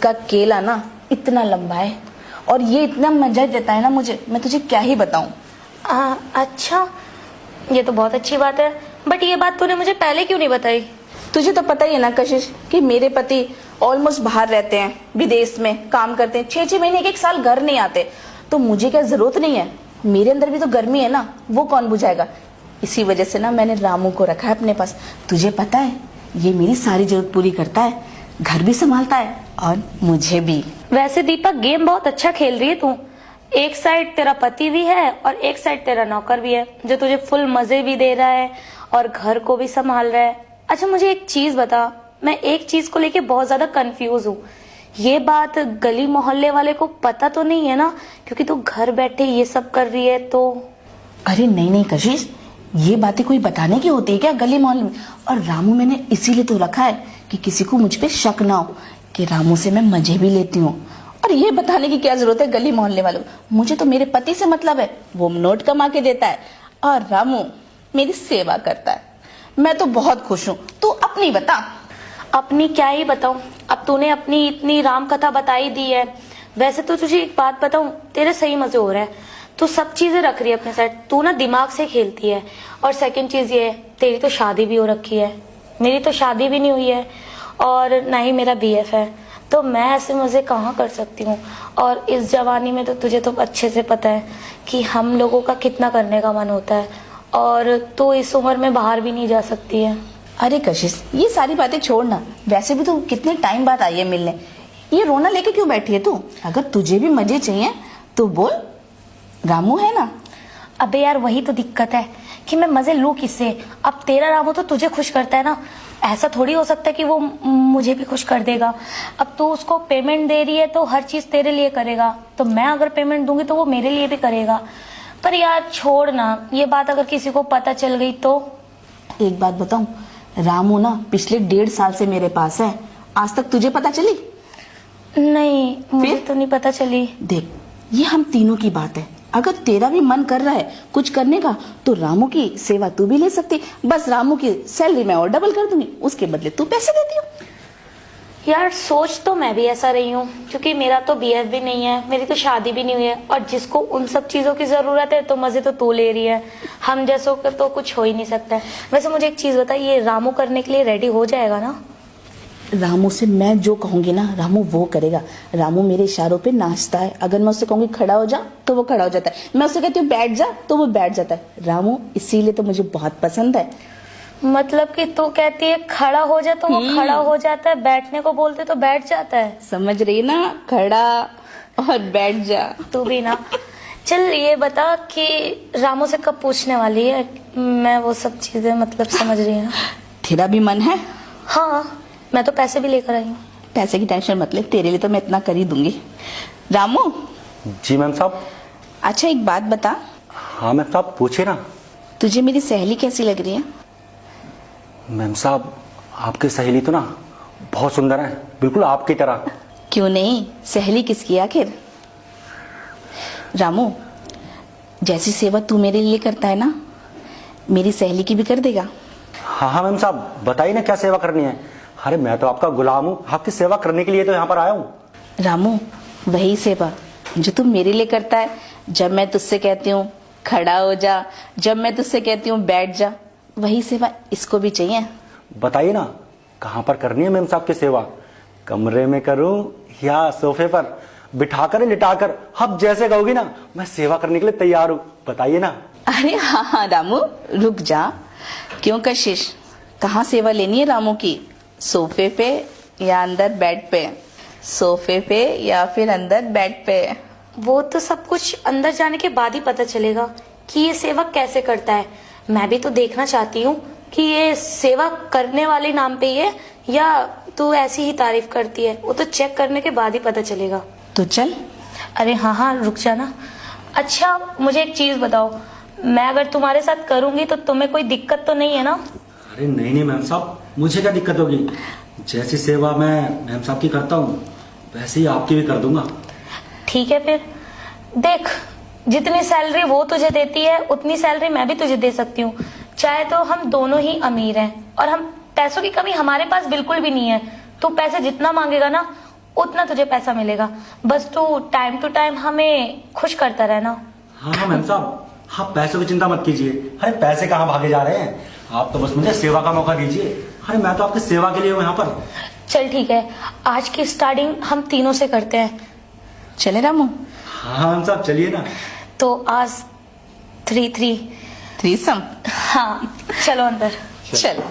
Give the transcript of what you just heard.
इसका केला ना इतना लंबा है और ये इतना मजा देता है ना मुझे, मैं तुझे क्या ही बताऊं। अच्छा, ये तो बहुत अच्छी बात है, बट ये बात तूने मुझे पहले क्यों नहीं बताई? तुझे तो पता ही है ना कशिश कि मेरे पति ऑलमोस्ट बाहर रहते हैं, विदेश में काम करते हैं, 6-6 महीने 1-1 साल घर नहीं आते, तो मुझे क्या जरूरत नहीं है? मेरे अंदर भी तो गर्मी है ना, वो कौन बुझाएगा? इसी वजह से ना मैंने रामू को रखा है अपने पास। तुझे पता है ये मेरी सारी जरूरत पूरी करता है, घर भी संभालता है और मुझे भी। वैसे दीपक, गेम बहुत अच्छा खेल रही है तू। एक साइड तेरा पति भी है और एक साइड तेरा नौकर भी है, जो तुझे फुल मजे भी दे रहा है और घर को भी संभाल रहा है। अच्छा, मुझे एक चीज बता, मैं एक चीज को लेके बहुत ज्यादा कंफ्यूज हूँ। ये बात गली मोहल्ले वाले को पता तो नहीं है ना, क्योंकि तू घर बैठे ये सब कर रही है तो? अरे नहीं नहीं कशिश, ये बातें कोई बताने की होती है क्या गली मोहल्ले में? और रामू मैंने इसीलिए तो रखा है कि किसी को मुझ पे शक ना हो कि रामू से मैं मजे भी लेती हूँ। और ये बताने की क्या जरूरत है गली मोहल्ले वालों को? मुझे तो मेरे पति से मतलब है, वो नोट कमा के देता है और रामू मेरी सेवा करता है। मैं तो बहुत खुश हूँ। तू अपनी बता। अपनी क्या ही बताऊं, अब तूने अपनी इतनी राम कथा बताई दी है। वैसे तो तुझे एक बात बताऊं, तेरे सही मजे हो रहे हैं, तू सब चीजें रख रही है अपने साथ, तू ना दिमाग से खेलती है। और सेकंड चीज ये है, तेरी तो शादी भी हो रखी है, मेरी तो शादी भी नहीं हुई है और ना ही मेरा बीएफ है, तो मैं ऐसे मजे कहाँ कर सकती हूँ। और इस जवानी में तो तुझे तो अच्छे से पता है कि हम लोगों का कितना करने का मन होता है, और तू इस उम्र में बाहर भी नहीं जा सकती है। अरे कशिश, ये सारी बातें छोड़ना, वैसे भी तो कितने टाइम बाद आई है मिलने, ये रोना लेके क्यों बैठी है तू? अगर तुझे भी मजे चाहिए तो बोल, रामू है ना। अबे यार, वही तो दिक्कत है कि मैं मजे लूं किससे? अब तेरा रामू तो तुझे खुश करता है ना, ऐसा थोड़ी हो सकता है कि वो मुझे भी खुश कर देगा। अब तू उसको पेमेंट दे रही है तो हर चीज तेरे लिए करेगा, तो मैं अगर पेमेंट दूंगी तो वो मेरे लिए भी करेगा। पर यार छोड़ ना, ये बात अगर किसी को पता चल गई तो? एक बात बताऊं, रामू ना पिछले 1.5 साल से मेरे पास है, आज तक तुझे पता चली? नहीं, मुझे तो नहीं पता चली। देख, ये हम तीनों की बात है, अगर तेरा भी मन कर रहा है कुछ करने का तो रामू की सेवा तू भी ले सकती। बस रामू की सैलरी मैं और डबल कर दूंगी, उसके बदले तू पैसे देती हो। यार सोच तो मैं भी ऐसा रही हूँ, क्योंकि मेरा तो बीएफ भी नहीं है, मेरी तो शादी भी नहीं हुई है, और जिसको उन सब चीजों की जरूरत है तो मजे तो तू ले रही है, हम जैसों का तो कुछ हो ही नहीं सकता है। वैसे मुझे एक चीज बता, ये रामू करने के लिए रेडी हो जाएगा ना? रामू से मैं जो कहूंगी ना रामू वो करेगा। रामू मेरे इशारों पे नाचता है, अगर मैं उससे कहूंगी खड़ा हो जा तो वो खड़ा हो जाता है, मैं उससे कहती हूँ बैठ जा तो वो बैठ जाता है। रामू इसीलिए तो मुझे बहुत पसंद है। मतलब कि तू कहती है खड़ा हो जा तो वो खड़ा हो जाता है, बैठने को बोलते तो बैठ जाता है। समझ रही ना, खड़ा और बैठ जा। तू भी ना। चल ये बता कि रामू से कब पूछने वाली है? मैं वो सब चीजें मतलब समझ रही हूँ। तेरा भी मन है? हाँ, मैं तो पैसे भी लेकर आई हूँ। पैसे की टेंशन मत ले, तेरे लिए तो मैं इतना कर ही दूंगी। रामू। जी मैम साहब। अच्छा एक बात बता। हाँ मैम साहब, पूछिए ना। तुझे मेरी सहेली कैसी लग रही है? मैम साहब, आपकी सहेली तो ना बहुत सुंदर है, बिल्कुल आपकी तरह। क्यों नहीं, सहेली किसकी आखिर? रामू, जैसी सेवा तू मेरे लिए करता है ना, मेरी सहेली की भी कर देगा? हाँ हाँ मैम साहब, बताइए ना क्या सेवा करनी है। अरे मैं तो आपका गुलाम हूँ, आपकी सेवा करने के लिए तो यहाँ पर आया हूँ। रामू, वही सेवा जो तू मेरे लिए करता है, जब मैं तुझसे कहती हूँ खड़ा हो जा, जब मैं तुझसे कहती हूँ बैठ जा, वही सेवा इसको भी चाहिए। बताइए ना कहाँ पर करनी है मैम साहब की सेवा? कमरे में करूँ या सोफे पर बिठाकर लिटाकर? आप जैसे कहोगी ना, मैं सेवा करने के लिए तैयार हूँ, बताइए ना। अरे हाँ हाँ रामू, रुक जा। क्यों कशिश, कहाँ सेवा लेनी है रामू की? सोफे पे या अंदर बेड पे? सोफे पे या फिर अंदर बेड पे? वो तो सब कुछ अंदर जाने के बाद ही पता चलेगा कि ये सेवा कैसे करता है। मैं भी तो देखना चाहती हूँ कि ये सेवा करने वाले नाम पे ही है या तू ऐसी ही तारीफ करती है, वो तो चेक करने के बाद ही पता चलेगा। तो चल। अरे हाँ हाँ, रुक जाना। अच्छा मुझे एक चीज बताओ, मैं अगर तुम्हारे साथ करूंगी तो तुम्हें कोई दिक्कत तो नहीं है ना? अरे नहीं नहीं मैम साहब, मुझे क्या दिक्कत होगी? जैसी सेवा मैं मैम साहब की करता हूँ वैसे ही आपकी भी कर दूंगा। ठीक है फिर देख, जितनी सैलरी वो तुझे देती है उतनी सैलरी मैं भी तुझे दे सकती हूँ। चाहे तो हम दोनों ही अमीर हैं और हम पैसों की कमी हमारे पास बिल्कुल भी नहीं है। तू पैसे जितना मांगेगा ना उतना तुझे पैसा मिलेगा। बस तू टाइम टू टाइम हमें खुश करता रहना। हाँ हाँ मैम साहब, आप पैसों की चिंता मत कीजिए। अरे पैसे कहाँ भागे जा रहे हैं, आप तो बस मुझे सेवा का मौका दीजिए। अरे मैं तो आपकी सेवा के लिए हूँ यहाँ पर। चल ठीक है, आज की स्टार्टिंग हम तीनों से करते हैं। चले रामू? हाँ मैम साहब चलिए ना। तो आज 3-3। थ्रीसम? हाँ चलो अंदर। चलो।